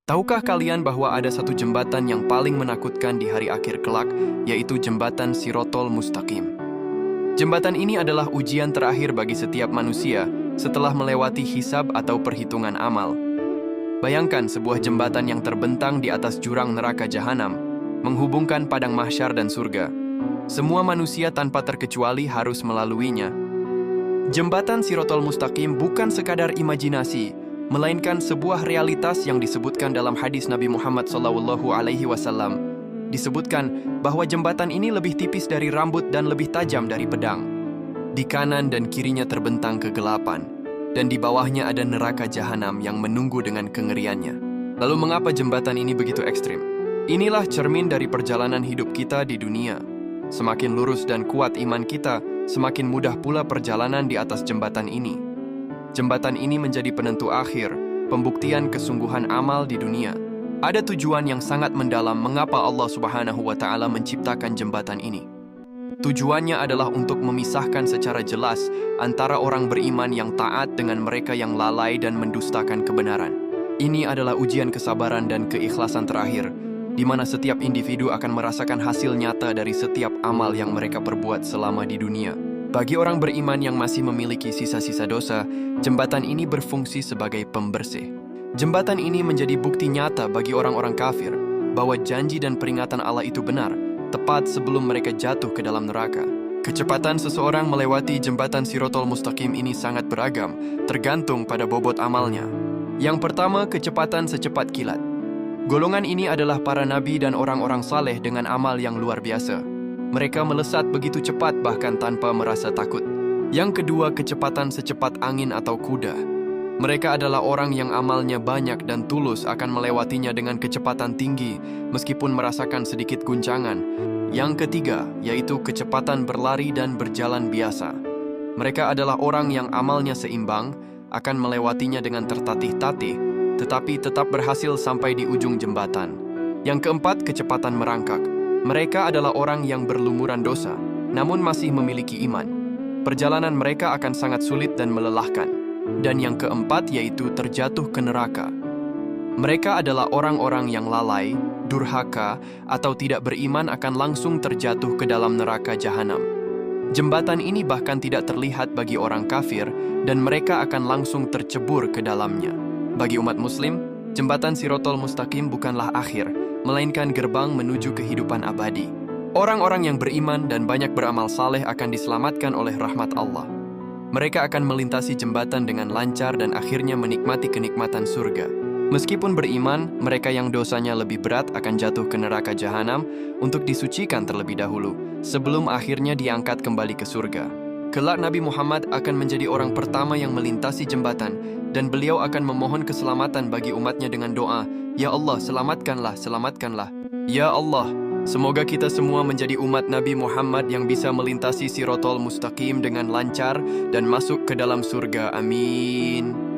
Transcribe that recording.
Tahukah kalian bahwa ada satu jembatan yang paling menakutkan di hari akhir kelak, yaitu jembatan Shirotol Mustaqim. Jembatan ini adalah ujian terakhir bagi setiap manusia setelah melewati hisab atau perhitungan amal. Bayangkan sebuah jembatan yang terbentang di atas jurang neraka jahanam, menghubungkan padang mahsyar dan surga. Semua manusia tanpa terkecuali harus melaluinya. Jembatan Shirotol Mustaqim bukan sekadar imajinasi, melainkan sebuah realitas yang disebutkan dalam hadis Nabi Muhammad SAW. Disebutkan bahwa jembatan ini lebih tipis dari rambut dan lebih tajam dari pedang. Di kanan dan kirinya terbentang kegelapan, dan di bawahnya ada neraka jahanam yang menunggu dengan kengeriannya. Lalu mengapa jembatan ini begitu ekstrim? Inilah cermin dari perjalanan hidup kita di dunia. Semakin lurus dan kuat iman kita, semakin mudah pula perjalanan di atas jembatan ini. Jembatan ini menjadi penentu akhir, pembuktian kesungguhan amal di dunia. Ada tujuan yang sangat mendalam mengapa Allah Subhanahu wa Ta'ala menciptakan jembatan ini. Tujuannya adalah untuk memisahkan secara jelas antara orang beriman yang taat dengan mereka yang lalai dan mendustakan kebenaran. Ini adalah ujian kesabaran dan keikhlasan terakhir, di mana setiap individu akan merasakan hasil nyata dari setiap amal yang mereka perbuat selama di dunia. Bagi orang beriman yang masih memiliki sisa-sisa dosa, jembatan ini berfungsi sebagai pembersih. Jembatan ini menjadi bukti nyata bagi orang-orang kafir bahwa janji dan peringatan Allah itu benar, tepat sebelum mereka jatuh ke dalam neraka. Kecepatan seseorang melewati jembatan Shirotol Mustaqim ini sangat beragam, tergantung pada bobot amalnya. Yang pertama, kecepatan secepat kilat. Golongan ini adalah para nabi dan orang-orang saleh dengan amal yang luar biasa. Mereka melesat begitu cepat bahkan tanpa merasa takut. Yang kedua, kecepatan secepat angin atau kuda. Mereka adalah orang yang amalnya banyak dan tulus akan melewatinya dengan kecepatan tinggi meskipun merasakan sedikit guncangan. Yang ketiga, yaitu kecepatan berlari dan berjalan biasa. Mereka adalah orang yang amalnya seimbang, akan melewatinya dengan tertatih-tatih, tetapi tetap berhasil sampai di ujung jembatan. Yang keempat, kecepatan merangkak. Mereka adalah orang yang berlumuran dosa, namun masih memiliki iman. Perjalanan mereka akan sangat sulit dan melelahkan. Dan yang keempat yaitu terjatuh ke neraka. Mereka adalah orang-orang yang lalai, durhaka, atau tidak beriman akan langsung terjatuh ke dalam neraka jahanam. Jembatan ini bahkan tidak terlihat bagi orang kafir, dan mereka akan langsung tercebur ke dalamnya. Bagi umat muslim, jembatan Shirotol Mustaqim bukanlah akhir, melainkan gerbang menuju kehidupan abadi. Orang-orang yang beriman dan banyak beramal saleh akan diselamatkan oleh rahmat Allah. Mereka akan melintasi jembatan dengan lancar dan akhirnya menikmati kenikmatan surga. Meskipun beriman, mereka yang dosanya lebih berat akan jatuh ke neraka jahanam untuk disucikan terlebih dahulu, sebelum akhirnya diangkat kembali ke surga. Kelak Nabi Muhammad akan menjadi orang pertama yang melintasi jembatan, dan beliau akan memohon keselamatan bagi umatnya dengan doa, "Ya Allah, selamatkanlah, selamatkanlah." Ya Allah, semoga kita semua menjadi umat Nabi Muhammad yang bisa melintasi Shirotol Mustaqim dengan lancar dan masuk ke dalam surga. Amin.